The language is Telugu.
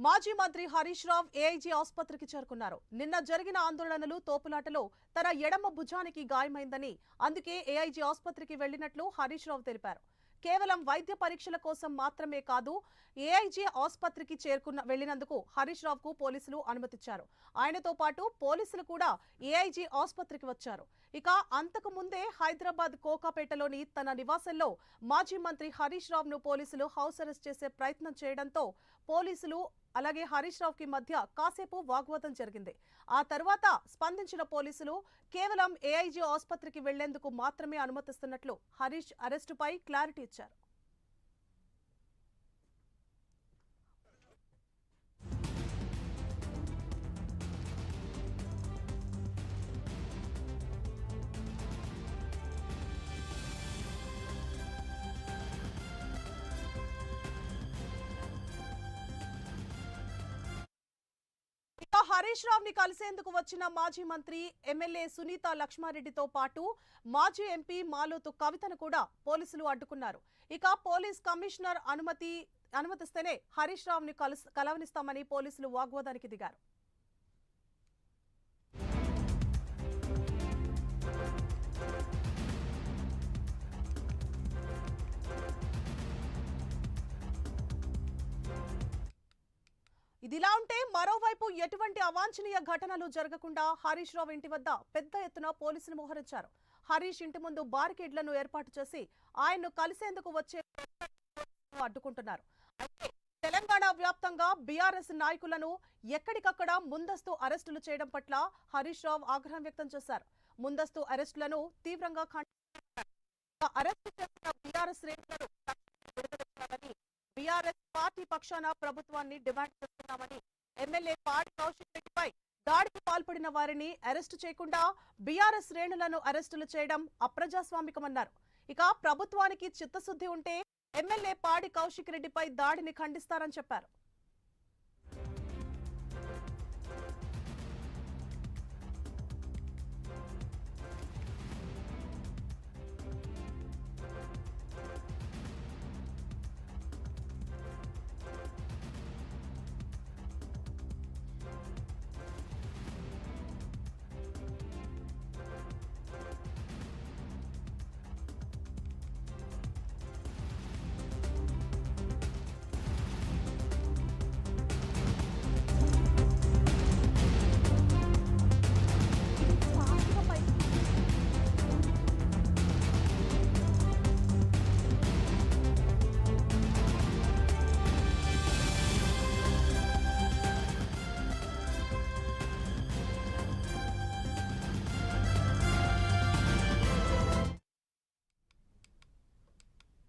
మాజీ మంత్రి హరీష్ రావ్ ఏఐజీ ఆసుపత్రికి చేరుకున్నారు. నిన్న జరిగిన ఆందోళనలు తోపులాటలో తన ఎడమ భుజానికి గాయమైందని, అందుకే ఏఐజీ ఆసుపత్రికి వెళ్లినట్లు హరీష్ రావ్ తెలిపారు. కేవలం వైద్య పరీక్షల కోసం మాత్రమే కాదు, ఏఐజీ ఆసుపత్రికి వెళ్లినందుకు హరీష్ రావ్ కు పోలీసులు అనుమతిచ్చారు. ఆయనతో పాటు పోలీసులు కూడా ఏఐజీ ఆసుపత్రికి వచ్చారు. ఇక అంతకు ముందే హైదరాబాద్ కోకాపేటలోని తన నివాసంలో మాజీ మంత్రి హరీష్ రావ్ ను పోలీసులు హౌస్ అరెస్ట్ చేసే ప్రయత్నం చేయడంతో పోలీసులు అలాగే హరీష్ రావ్ కి మధ్య కాసేపు వాగ్వాదం జరిగింది. ఆ తర్వాత స్పందించిన పోలీసులు కేవలం ఏఐజీ ఆసుపత్రికి వెళ్లేందుకు మాత్రమే అనుమతిస్తున్నట్లు హరీష్ అరెస్టుపై క్లారిటీ ఇచ్చారు. హరీష్ రావ్ ని కలిసేందుకు వచ్చిన మాజీ మంత్రి ఎమ్మెల్యే సునీత లక్ష్మారెడ్డితో పాటు మాజీ ఎంపీ మాలోతు కవితను కూడా పోలీసులు అడ్డుకున్నారు. ఇక పోలీస్ కమిషనర్ అనుమతిస్తేనే హరీష్ రావ్ ని కలవనిస్తామని పోలీసులు వాగ్వాదానికి దిగారు. ఇదిలా ఉంటే మరోవైపు ఎటువంటి అవాంఛనీయ ఘటనలు జరగకుండా హరీష్ రావ్ ఇంటి వద్ద పెద్ద ఎత్తున పోలీసులు మోహరించారు. హరీష్ ఇంటి ముందు బారికేడ్లను ఏర్పాటు చేసి ఆయన్ను కలిసేందుకు వచ్చే అడ్డుకుంటున్నారు. అయితే తెలంగాణ వ్యాప్తంగా బీఆర్ఎస్ నాయకులను ఎక్కడికక్కడ ముందస్తు అరెస్టులు చేయడం పట్ల హరీష్ రావ్ ఆగ్రహం వ్యక్తం చేశారు. ముందస్తు అరెస్టులను తీవ్రంగా అరెస్టు చేసిన బీఆర్ఎస్ శ్రేణులను బీఆర్ఎస్ పార్టీ పక్షాన ప్రభుత్వాన్ని డిమాండ్ చేస్తున్నామని, ఎమ్మెల్యే పాడి కౌశిక్ రెడ్డిపై దాడికి పాల్పడిన వారిని అరెస్టు చేయకుండా బీఆర్ఎస్ శ్రేణులను అరెస్టులు చేయడం అప్రజాస్వామికమన్నారు. ఇక ప్రభుత్వానికి చిత్తశుద్ధి ఉంటే ఎమ్మెల్యే పాడి కౌశిక్ రెడ్డిపై దాడిని ఖండిస్తారని చెప్పారు.